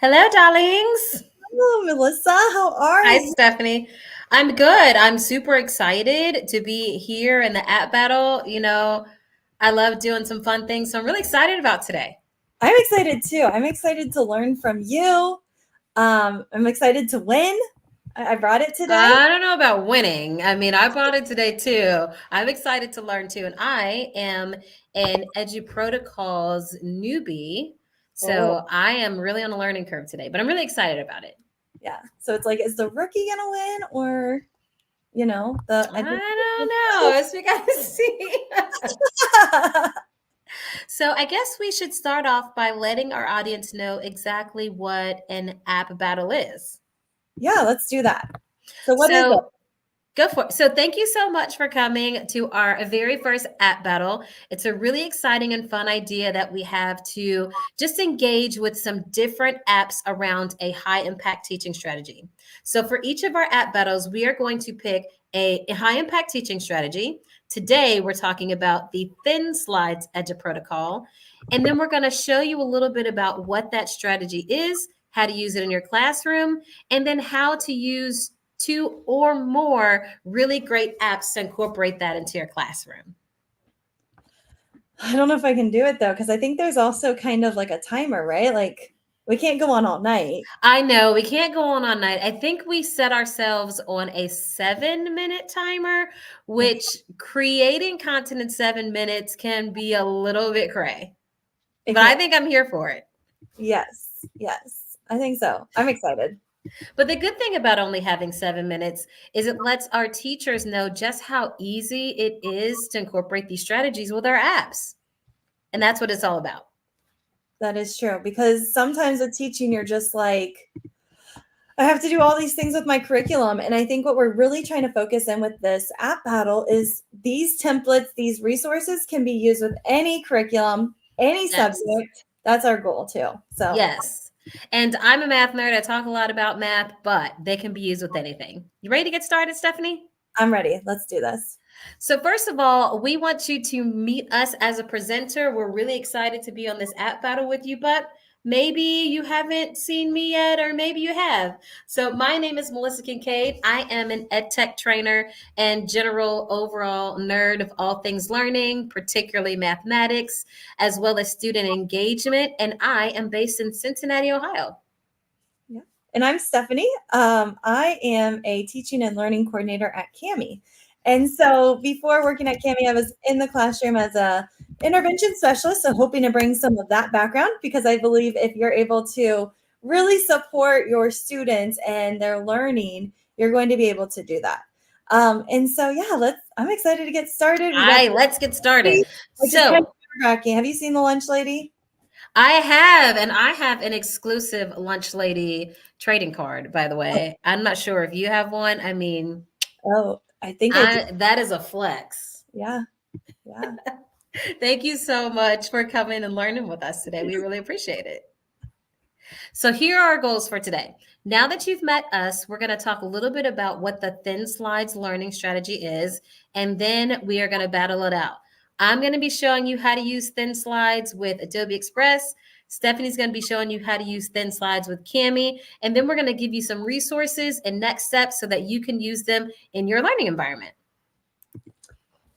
Hello, darlings. Hello, Melissa. How are Hi, you? Stephanie. I'm good. I'm super excited to be here in the app battle. I love doing some fun things, so I'm really excited about today. I'm excited too. I'm excited to learn from you. I'm excited to win. I brought it today. I don't know about winning. I mean, I bought it today too. I'm excited to learn too, and I am an Edu Protocols newbie, Oh, so I am really on a learning curve today, but I'm really excited about it. yeah. So it's like, is the rookie gonna win, or the I don't know. As we got to see. So I guess we should start off by letting our audience know exactly what an app battle is. Yeah, let's do that. So what is it? So go for it. So thank you so much for coming to our very first app battle. It's a really exciting and fun idea that we have to just engage with some different apps around a high impact teaching strategy. So for each of our app battles, we are going to pick a high impact teaching strategy. Today, we're talking about the Thin Slides Edu Protocol. And then we're going to show you a little bit about what that strategy is, how to use it in your classroom, and then how to use two or more really great apps to incorporate that into your classroom. I don't know if I can do it though, because I think there's also kind of like a timer, right? Like we can't go on all night. I know we can't go on all night. I think we set ourselves on a 7-minute timer, Okay. which creating content in 7 minutes can be a little bit cray. It But I can't. think I'm here for it. Yes, yes. I think so. I'm excited. But the good thing about only having 7 minutes is it lets our teachers know just how easy it is to incorporate these strategies with our apps. And that's what it's all about. That is true, because sometimes with teaching, you're just like, I have to do all these things with my curriculum. And I think what we're really trying to focus in with this app battle is these templates, these resources can be used with any curriculum, any Yes. subject. That's our goal too. So, Yes. And I'm a math nerd. I talk a lot about math, but they can be used with anything. You ready to get started, Stephanie? I'm ready. Let's do this. So, first of all, we want you to meet us as a presenter. We're really excited to be on this app battle with you, but maybe you haven't seen me yet, or maybe you have. So, my name is Melissa Kincaid. I am an ed tech trainer and general overall nerd of all things learning, particularly mathematics, as well as student engagement. And I am based in Cincinnati, Ohio. Yeah. And I'm Stephanie. I am a teaching and learning coordinator at CAMI. And so before working at CAMI, I was in the classroom as a intervention specialist, so hoping to bring some of that background, because I believe if you're able to really support your students and their learning, you're going to be able to do that. And so yeah, I'm excited to get started. All We got right, let's get started. which is kind of So, nerve-wracking. Have you seen The Lunch Lady? I have, and I have an exclusive Lunch Lady trading card, by the Oh, way. I'm not sure if you have one. I mean, oh, I think I do. that is a flex. Yeah, yeah. Thank you so much for coming and learning with us today. We really appreciate it. So, here are our goals for today. Now that you've met us, we're going to talk a little bit about what the Thin Slides learning strategy is, and then we are going to battle it out. I'm going to be showing you how to use Thin Slides with Adobe Express. Stephanie's going to be showing you how to use Thin Slides with Cami, and then we're going to give you some resources and next steps so that you can use them in your learning environment.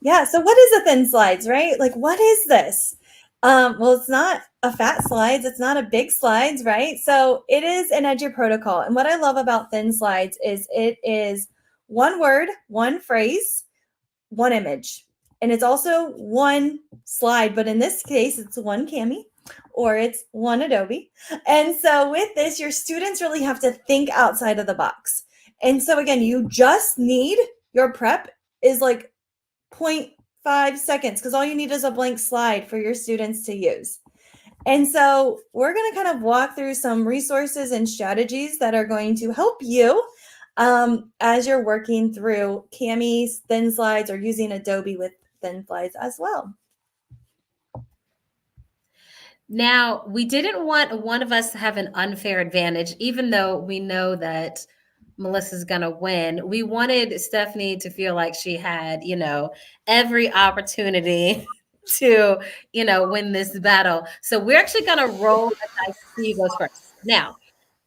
Yeah. So what is a thin slides, right? Like, what is this? Well, it's not a fat slides. It's not a big slides, right? So it is an Edu protocol. And what I love about thin slides is it is one word, one phrase, one image. And it's also one slide, but in this case, it's one Cami or it's one Adobe. And so with this, your students really have to think outside of the box. And so again, you just need your prep is like 0.5 seconds, because all you need is a blank slide for your students to use. And so we're going to kind of walk through some resources and strategies that are going to help you as you're working through Cami's Thin Slides or using Adobe with Thin Slides as well. Now, we didn't want one of us to have an unfair advantage, even though we know that Melissa's going to win. We wanted Stephanie to feel like she had, every opportunity to, win this battle. So we're actually going to roll the dice to see who goes first. Now,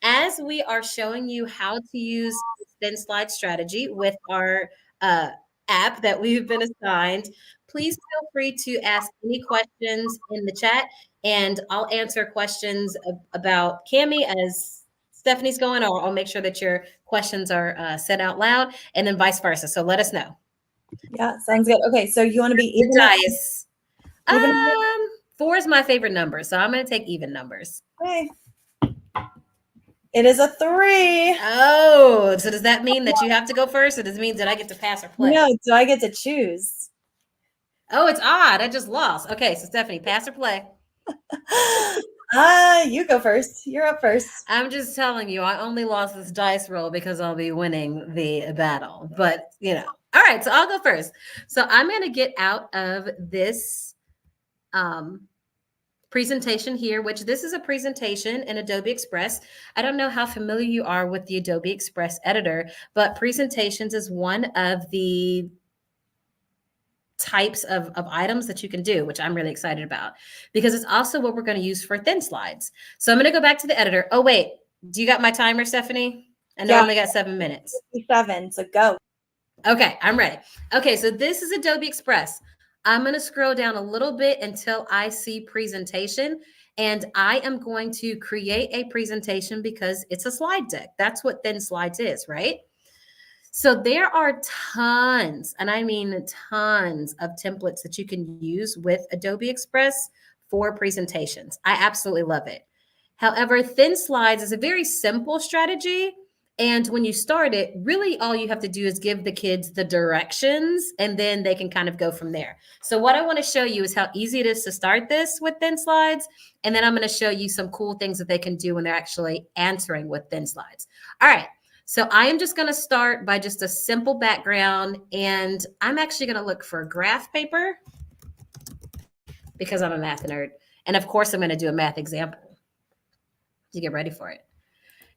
as we are showing you how to use thin slide strategy with our uh, app that we've been assigned, please feel free to ask any questions in the chat, and I'll answer questions about Cami as Stephanie's going, or I'll make sure that your questions are said out loud, and then vice versa. So let us know. Yeah, sounds good. Okay, so you want to be The even? dice. Even? 4 is my favorite number, so I'm going to take even numbers. Okay. It is a 3. Oh, so does that mean that you have to go first, or does it mean that I get to pass or play? No, so I get to choose. Oh, it's odd. I just lost. Okay, so Stephanie, pass or play? You go first. You're up first. I'm just telling you, I only lost this dice roll because I'll be winning the battle. But, all right, so I'll go first. So I'm going to get out of this presentation here, which this is a presentation in Adobe Express. I don't know how familiar you are with the Adobe Express editor, but presentations is one of the types of items that you can do, which I'm really excited about, because it's also what we're going to use for thin slides. So I'm going to go back to the editor. Oh, wait, do you got my timer, Stephanie? I know I only got 7 minutes. 7, so go. Okay, I'm ready. Okay, so this is Adobe Express. I'm going to scroll down a little bit until I see presentation, and I am going to create a presentation because it's a slide deck. That's what thin slides is, right? So there are tons, and I mean tons of templates that you can use with Adobe Express for presentations. I absolutely love it. However, thin slides is a very simple strategy. And when you start it, really all you have to do is give the kids the directions, and then they can kind of go from there. So what I want to show you is how easy it is to start this with thin slides. And then I'm going to show you some cool things that they can do when they're actually answering with thin slides. All right. So I am just going to start by just a simple background, and I'm actually going to look for graph paper because I'm a math nerd. And of course, I'm going to do a math example. You get ready for it.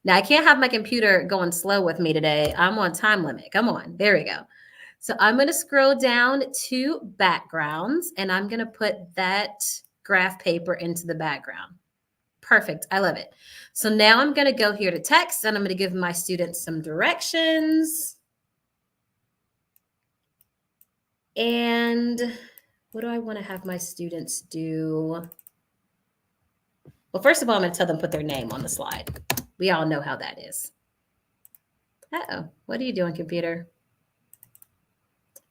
Now, I can't have my computer going slow with me today. I'm on time limit. Come on. There we go. So I'm going to scroll down to backgrounds, and I'm going to put that graph paper into the background. Perfect. I love it. So now I'm going to go here to text, and I'm going to give my students some directions. And what do I want to have my students do? Well, first of all, I'm going to tell them put their name on the slide. We all know how that is. Uh-oh. What are you doing, computer?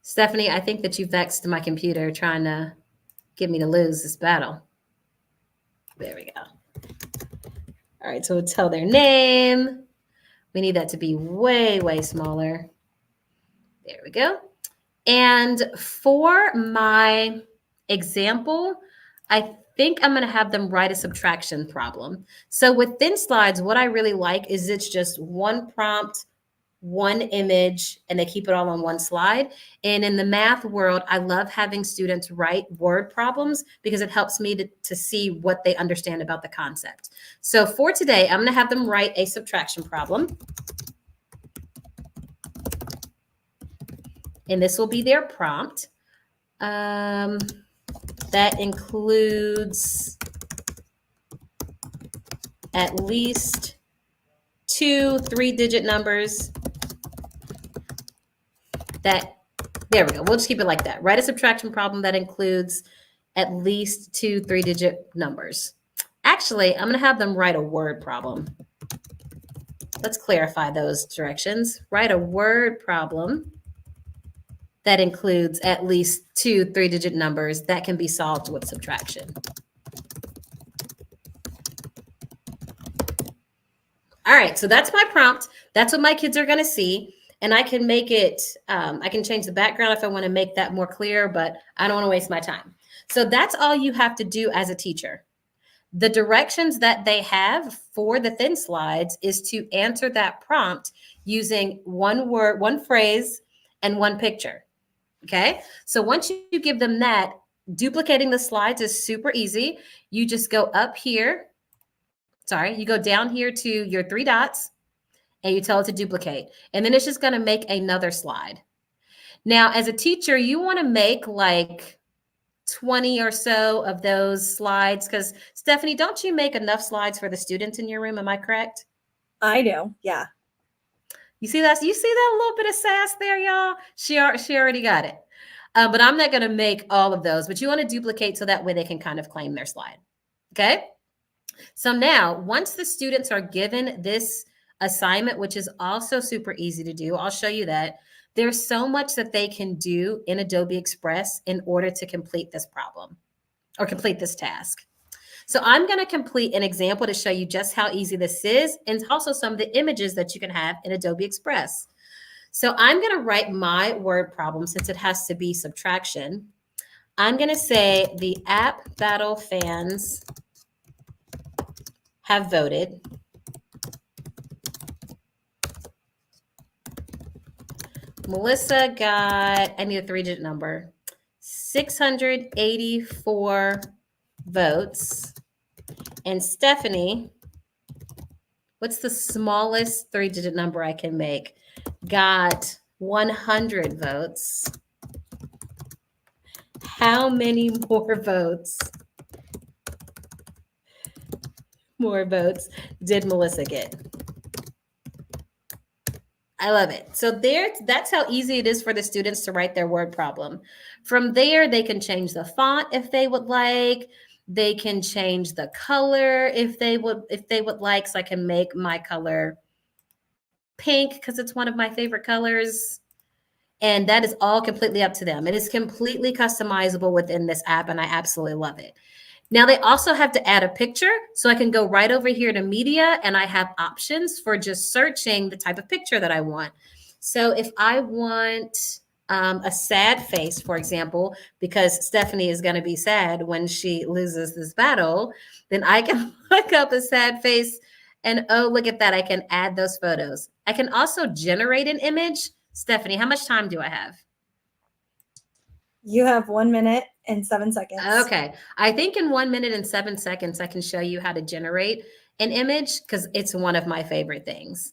Stephanie, I think that you vexed my computer trying to get me to lose this battle. There we go. All right, so we'll tell their name. We need that to be way, way smaller. There we go. And for my example, I think I'm going to have them write a subtraction problem. So with thin slides, what I really like is it's just one prompt, one image, and they keep it all on one slide. And in the math world, I love having students write word problems because it helps me to see what they understand about the concept. So for today, I'm going to have them write a subtraction problem. And this will be their prompt. That includes at least 2 3-digit numbers. There we go. We'll just keep it like that. Write a subtraction problem that includes at least 2 3-digit numbers. Actually, I'm going to have them write a word problem. Let's clarify those directions. Write a word problem that includes at least 2 3-digit numbers that can be solved with subtraction. All right, so that's my prompt. That's what my kids are going to see. And I can make it, I can change the background if I want to make that more clear, but I don't want to waste my time. So that's all you have to do as a teacher. The directions that they have for the thin slides is to answer that prompt using one word, one phrase, and one picture. Okay, so once you give them that, duplicating the slides is super easy. You just go up here. Sorry, you go down here to your 3 dots and you tell it to duplicate. And then it's just going to make another slide. Now, as a teacher, you want to make like 20 or so of those slides because, Stephanie, don't you make enough slides for the students in your room? Am I correct? I do. Yeah. You see that? You see that little bit of sass there, y'all? She already got it. But I'm not going to make all of those, but you want to duplicate so that way they can kind of claim their slide. Okay. So now, once the students are given this assignment, which is also super easy to do, I'll show you that. There's so much that they can do in Adobe Express in order to complete this problem or complete this task. So I'm going to complete an example to show you just how easy this is and also some of the images that you can have in Adobe Express. So I'm going to write my word problem since it has to be subtraction. I'm going to say the App Battle fans have voted. Melissa got, I need a 3-digit number, 684 votes. And Stephanie, what's the smallest 3-digit number I can make? Got 100 votes. How many more votes? More votes did Melissa get? I love it. So that's how easy it is for the students to write their word problem. From there, they can change the font if they would like. They can change the color if they would like. So I can make my color pink because it's one of my favorite colors. And that is all completely up to them. It is completely customizable within this app, and I absolutely love it. Now they also have to add a picture, so I can go right over here to media and I have options for just searching the type of picture that I want. So if I want a sad face, for example, because Stephanie is going to be sad when she loses this battle, then I can look up a sad face and oh, look at that. I can add those photos. I can also generate an image. Stephanie, how much time do I have? You have 1 minute and 7 seconds. Okay. I think in 1 minute and 7 seconds, I can show you how to generate an image because it's one of my favorite things.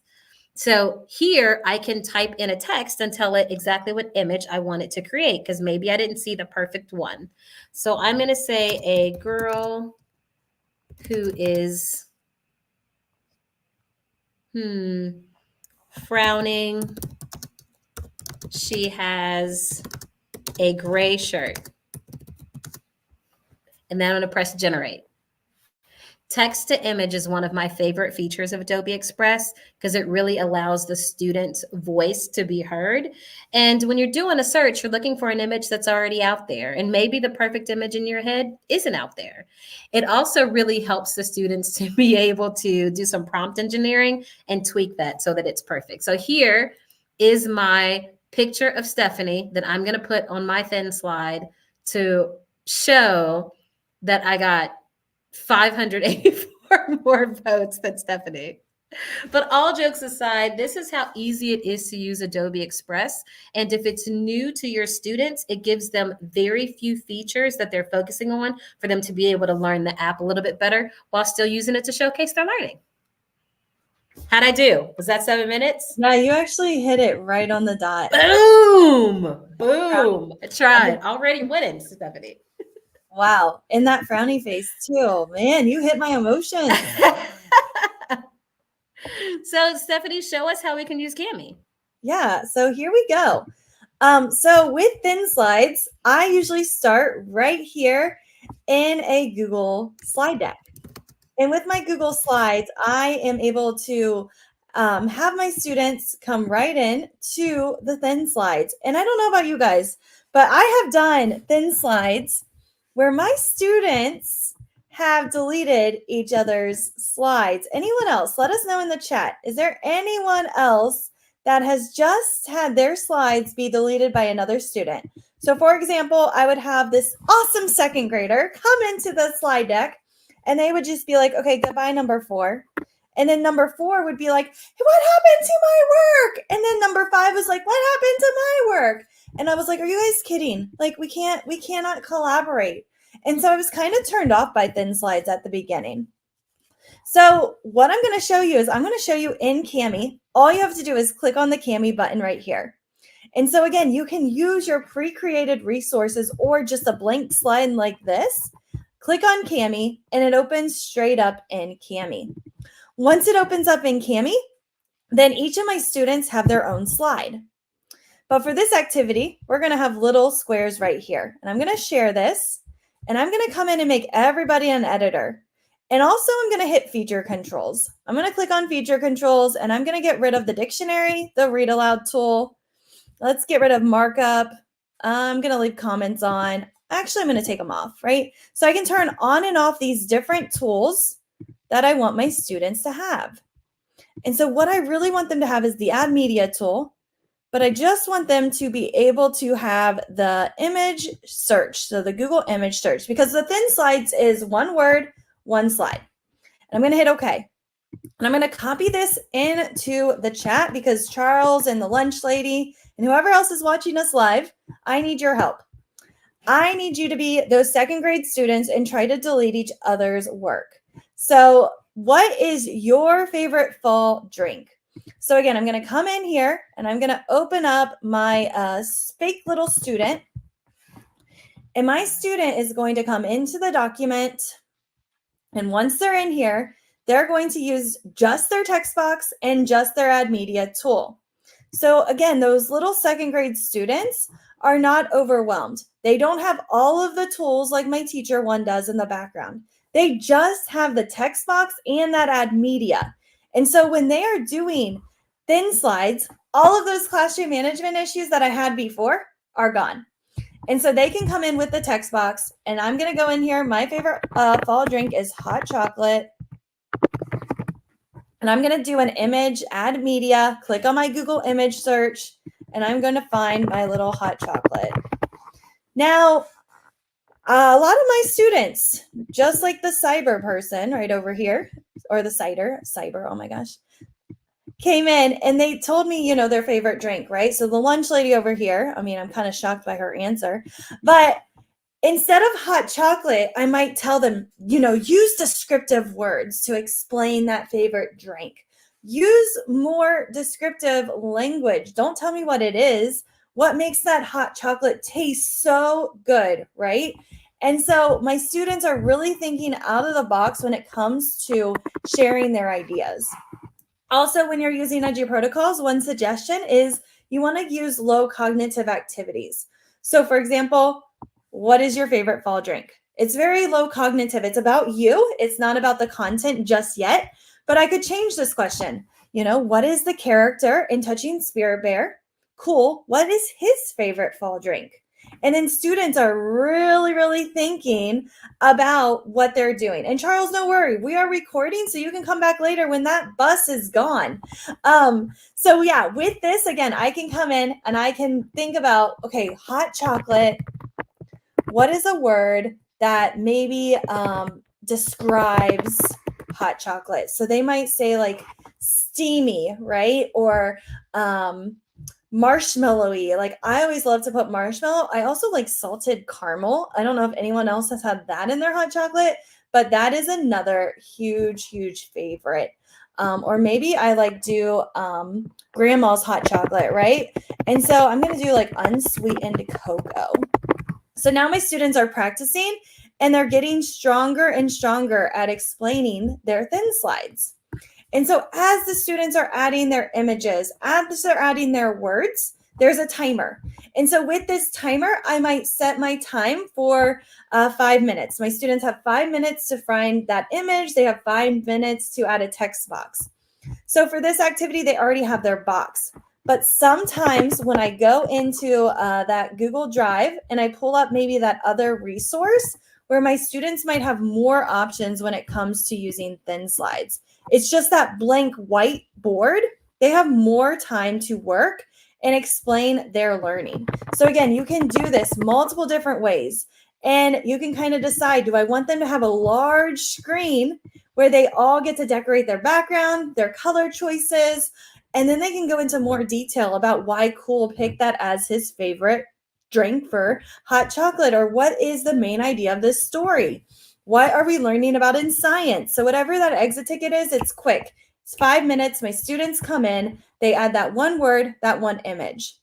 So here I can type in a text and tell it exactly what image I want it to create because maybe I didn't see the perfect one. So I'm going to say a girl who is frowning. She has a gray shirt. And then I'm going to press generate. Text to image is one of my favorite features of Adobe Express because it really allows the student's voice to be heard. And when you're doing a search, you're looking for an image that's already out there. And maybe the perfect image in your head isn't out there. It also really helps the students to be able to do some prompt engineering and tweak that so that it's perfect. So here is my picture of Stephanie that I'm going to put on my thin slide to show that I got 584 more votes than Stephanie. But all jokes aside, this is how easy it is to use Adobe Express. And if it's new to your students, it gives them very few features that they're focusing on for them to be able to learn the app a little bit better while still using it to showcase their learning. How'd I do? Was that 7 minutes? Yeah, you actually hit it right on the dot. Boom! Boom! I tried. Already winning, Stephanie. Wow. And that frowny face too. Man, you hit my emotions. So Stephanie, show us how we can use Kami. Yeah. So here we go. So with thin slides, I usually start right here in a Google slide deck. And with my Google Slides, I am able to have my students come right in to the thin slides. And I don't know about you guys, but I have done thin slides where my students have deleted each other's slides. Anyone else? Let us know in the chat. Is there anyone else that has just had their slides be deleted by another student? So for example, I would have this awesome second grader come into the slide deck and they would just be like, okay, goodbye, number 4. And then number 4 would be like, hey, what happened to my work? And then number 5 was like, what happened to my work? And I was like, are you guys kidding? Like, we cannot collaborate. And so I was kind of turned off by thin slides at the beginning. So what I'm going to show you is I'm going to show you in Kami. All you have to do is click on the Kami button right here. And so again, you can use your pre-created resources or just a blank slide like this. Click on Kami and it opens straight up in Kami. Once it opens up in Kami, then each of my students have their own slide. But for this activity, we're going to have little squares right here. And I'm going to share this, and I'm going to come in and make everybody an editor. And also I'm going to hit feature controls. I'm going to click on feature controls, and I'm going to get rid of the dictionary, the read aloud tool. Let's get rid of markup. I'm going to leave comments on. Actually, I'm going to take them off, right? So I can turn on and off these different tools that I want my students to have. And so what I really want them to have is the add media tool, but I just want them to be able to have the image search, so the Google image search, because the thin slides is one word, one slide. And I'm going to hit OK. And I'm going to copy this into the chat because Charles and the lunch lady and whoever else is watching us live, I need your help. I need you to be those second grade students and try to delete each other's work. So what is your favorite fall drink? So again, I'm going to come in here and I'm going to open up my fake little student. And my student is going to come into the document. And once they're in here, they're going to use just their text box and just their add media tool. So again, those little second grade students are not overwhelmed. They don't have all of the tools like my teacher one does in the background. They just have the text box and that add media. And so when they are doing thin slides, all of those classroom management issues that I had before are gone. And so they can come in with the text box, and I'm going to go in here. My favorite fall drink is hot chocolate. And I'm going to do an image, add media, click on my Google image search, and I'm going to find my little hot chocolate. Now, a lot of my students, just like the cyber person right over here, or the cyber, oh my gosh, came in and they told me, you know, their favorite drink, right? So the lunch lady over here, I mean, I'm kind of shocked by her answer, but instead of hot chocolate, I might tell them, you know, use descriptive words to explain that favorite drink. Use more descriptive language. Don't tell me what it is. What makes that hot chocolate taste so good, right? And so my students are really thinking out of the box when it comes to sharing their ideas. Also, when you're using Edgy protocols, one suggestion is you want to use low cognitive activities. So for example, what is your favorite fall drink? It's very low cognitive. It's about you. It's not about the content just yet, but I could change this question. You know, what is the character in Touching Spirit Bear? Cool. What is his favorite fall drink? And then students are really, really thinking about what they're doing. And Charles, no worry, we are recording, so you can come back later when that bus is gone. So yeah, with this, again, I can come in and I can think about, okay, hot chocolate. What is a word that maybe describes hot chocolate? So they might say like steamy, right? Or marshmallowy. Like I always love to put marshmallow. I also like salted caramel. I don't know if anyone else has had that in their hot chocolate, but that is another huge, huge favorite. Or maybe I like do grandma's hot chocolate, right? And so I'm going to do like unsweetened cocoa. So now my students are practicing and they're getting stronger and stronger at explaining their thin slides. And so as the students are adding their images, as they're adding their words, there's a timer. And so with this timer, I might set my time for 5 minutes. My students have 5 minutes to find that image. They have 5 minutes to add a text box. So for this activity, they already have their box. But sometimes when I go into that Google Drive and I pull up maybe that other resource where my students might have more options when it comes to using thin slides. It's just that blank white board. They have more time to work and explain their learning. So again, you can do this multiple different ways. And you can kind of decide, do I want them to have a large screen where they all get to decorate their background, their color choices, and then they can go into more detail about why Cool picked that as his favorite drink for hot chocolate, or what is the main idea of this story? What are we learning about in science? So whatever that exit ticket is, it's quick. It's 5 minutes. My students come in, they add that one word, that one image.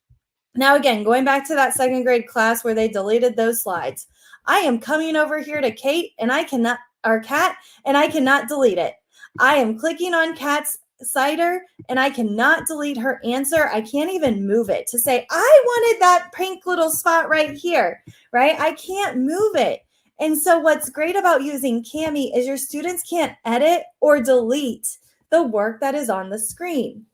Now, again, going back to that second grade class where they deleted those slides, I am coming over here to Kat, and I cannot delete it. I am clicking on Kat's cider and I cannot delete her answer. I can't even move it to say, I wanted that pink little spot right here, right? I can't move it. And so what's great about using Kami is your students can't edit or delete the work that is on the screen.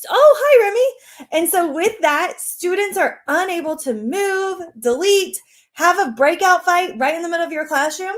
Oh, hi, Remy. And so with that, students are unable to move, delete, have a breakout fight right in the middle of your classroom.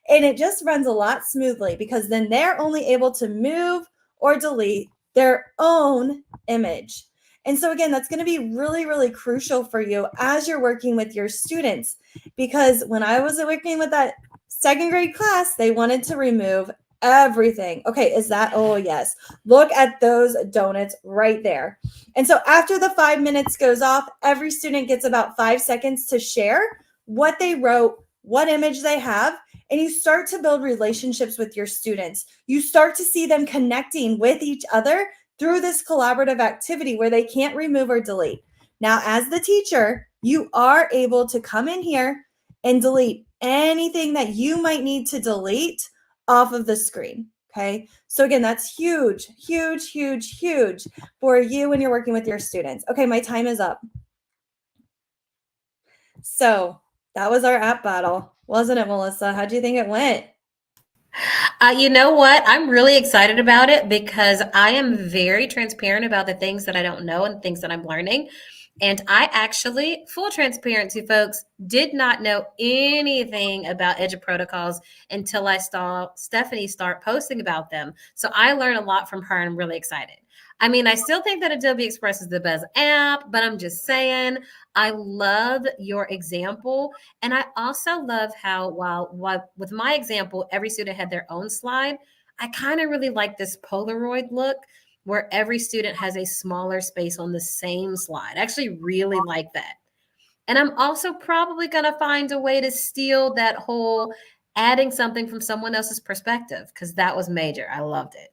And it just runs a lot smoothly because then they're only able to move or delete their own image. And so again, that's going to be really, really crucial for you as you're working with your students, because when I was working with that second grade class, they wanted to remove everything. Okay, is that, oh yes, look at those donuts right there. And so after the 5 minutes goes off, every student gets about 5 seconds to share what they wrote, what image they have, and you start to build relationships with your students. You start to see them connecting with each other through this collaborative activity where they can't remove or delete. Now, as the teacher, you are able to come in here and delete anything that you might need to delete off of the screen. Okay. So again, that's huge, huge, huge, huge for you when you're working with your students. Okay. My time is up. So that was our app battle, wasn't it, Melissa? How'd you think it went? You know what? I'm really excited about it because I am very transparent about the things that I don't know and things that I'm learning. And I actually, full transparency, folks, did not know anything about Edge protocols until I saw Stephanie start posting about them. So I learned a lot from her and I'm really excited. I mean, I still think that Adobe Express is the best app, but I'm just saying, I love your example. And I also love how, while with my example, every student had their own slide, I kind of really like this Polaroid look where every student has a smaller space on the same slide. I actually really like that. And I'm also probably going to find a way to steal that whole adding something from someone else's perspective because that was major. I loved it.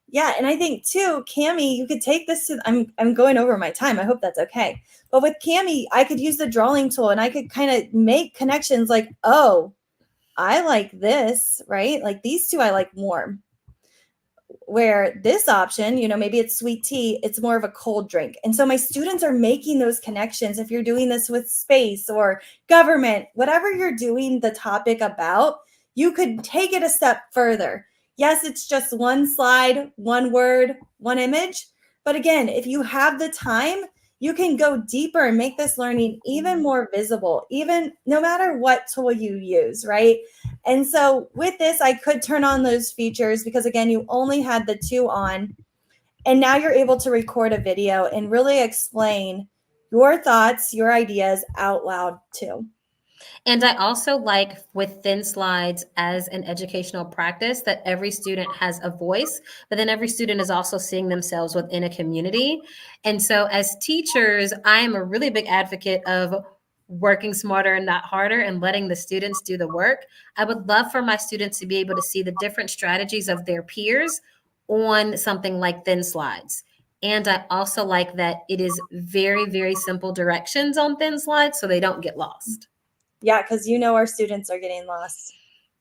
Yeah, and I think too, Kami, you could take this to, I'm going over my time. I hope that's okay. But with Kami, I could use the drawing tool and I could kind of make connections like, oh, I like this, right? Like these two I like more. Where this option, maybe it's sweet tea, it's more of a cold drink. And so my students are making those connections. If you're doing this with space or government, whatever you're doing the topic about, you could take it a step further. Yes, it's just one slide, one word, one image. But again, if you have the time, you can go deeper and make this learning even more visible, even no matter what tool you use, right? And so with this, I could turn on those features because again, you only had the two on. And now you're able to record a video and really explain your thoughts, your ideas out loud too. And I also like with thin slides as an educational practice that every student has a voice, but then every student is also seeing themselves within a community. And so as teachers, I am a really big advocate of working smarter and not harder and letting the students do the work. I would love for my students to be able to see the different strategies of their peers on something like thin slides. And I also like that it is very, very simple directions on thin slides so they don't get lost. Yeah, because our students are getting lost.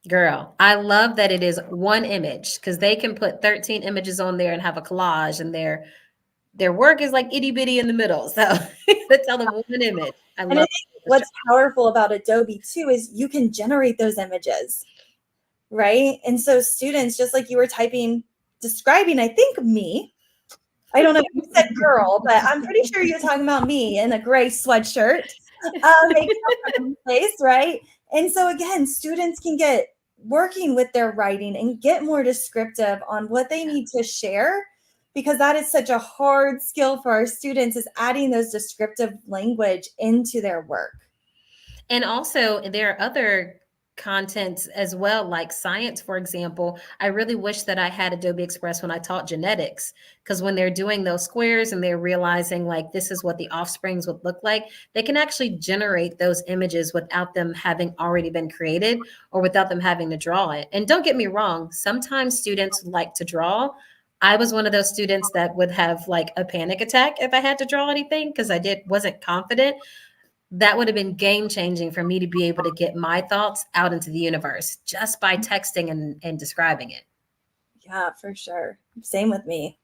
Girl, I love that it is one image because they can put 13 images on there and have a collage, and their work is like itty bitty in the middle. So let's tell them one image. I And I love think what's powerful about Adobe too is you can generate those images, right? And so students, just like you were describing, I think me. I don't know if you said girl, but I'm pretty sure you're talking about me in a gray sweatshirt. Place, right? And so again, students can get working with their writing and get more descriptive on what they need to share, because that is such a hard skill for our students, is adding those descriptive language into their work. And also there are other contents as well, like science, for example. I really wish that I had Adobe Express when I taught genetics, because when they're doing those squares and they're realizing like this is what the offsprings would look like, they can actually generate those images without them having already been created or without them having to draw it. And don't get me wrong, sometimes students like to draw. I was one of those students that would have like a panic attack if I had to draw anything because wasn't confident. That would have been game changing for me to be able to get my thoughts out into the universe just by texting and describing it. Yeah, for sure. Same with me.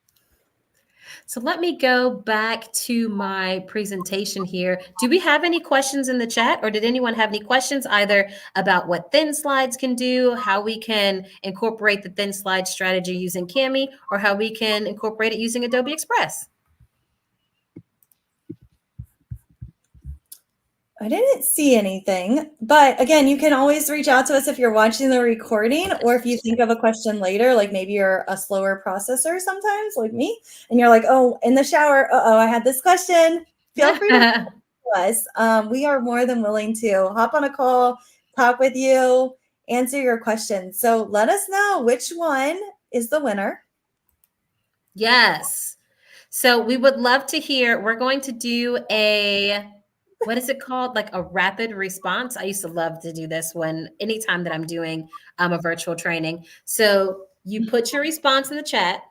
So let me go back to my presentation here. Do we have any questions in the chat, or did anyone have any questions either about what thin slides can do, how we can incorporate the thin slide strategy using Kami, or how we can incorporate it using Adobe Express? I didn't see anything, but again, you can always reach out to us if you're watching the recording, or if you think of a question later, like maybe you're a slower processor sometimes, like me, and you're like, oh, in the shower, uh-oh, I had this question. Feel free to reach us. We are more than willing to hop on a call, talk with you, answer your questions. So let us know which one is the winner. Yes. So we would love to hear. We're going to do a, what is it called? Like a rapid response. I used to love to do this anytime that I'm doing a virtual training. So you put your response in the chat,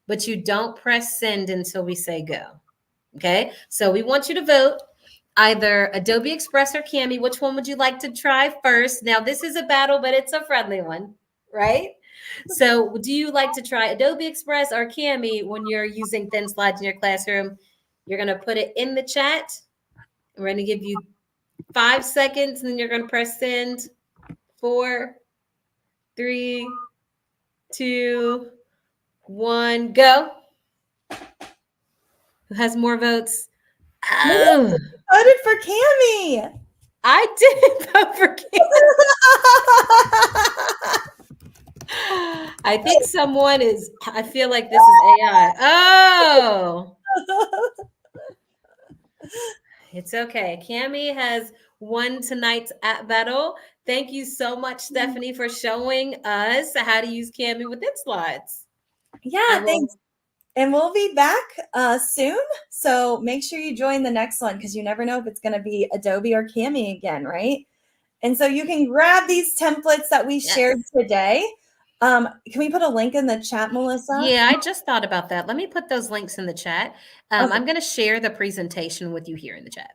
but you don't press send until we say go. Okay. So we want you to vote either Adobe Express or Kami. Which one would you like to try first? Now, this is a battle, but it's a friendly one, right? So do you like to try Adobe Express or Kami when you're using thin slides in your classroom? You're going to put it in the chat. We're going to give you 5 seconds, and then you're going to press send. 4, 3, 2, 1, go. Who has more votes? Oh, Voted for Kami. I didn't vote for Kami. I think someone is, I feel like this is AI. Oh, it's okay. Kami has won tonight's app battle. Thank you so much, Stephanie, for showing us how to use Kami with thin slides. Yeah, thanks. And we'll be back soon. So make sure you join the next one, because you never know if it's going to be Adobe or Kami again, right? And so you can grab these templates that we shared today. Can we put a link in the chat, Melissa? Yeah, I just thought about that. Let me put those links in the chat. Okay. I'm going to share the presentation with you here in the chat.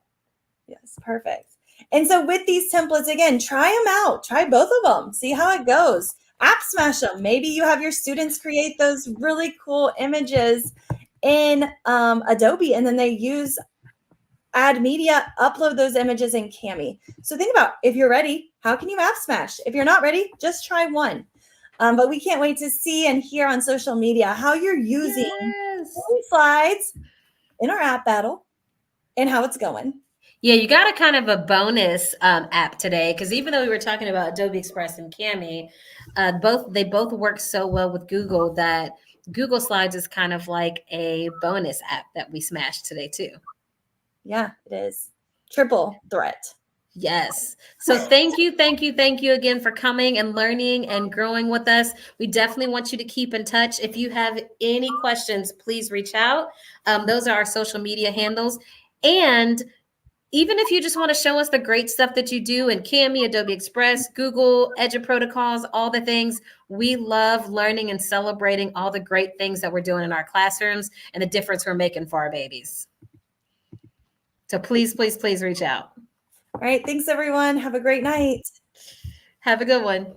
Yes, perfect. And so with these templates, again, try them out. Try both of them. See how it goes. App smash them. Maybe you have your students create those really cool images in Adobe, and then they use Add Media, upload those images in Kami. So think about, if you're ready, how can you app smash? If you're not ready, just try one. But we can't wait to see and hear on social media how you're using slides in our app battle and how it's going. Yeah, you got a kind of a bonus app today, because even though we were talking about Adobe Express and Kami, they both work so well with Google that Google Slides is kind of like a bonus app that we smashed today too. Yeah, it is. Triple threat. Yes. So thank you again for coming and learning and growing with us. We definitely want you to keep in touch. If you have any questions, please reach out. Those are our social media handles. And even if you just want to show us the great stuff that you do in Kami, Adobe Express, Google, EduProtocols, all the things, we love learning and celebrating all the great things that we're doing in our classrooms and the difference we're making for our babies. So please, please, please reach out. All right. Thanks, everyone. Have a great night. Have a good one.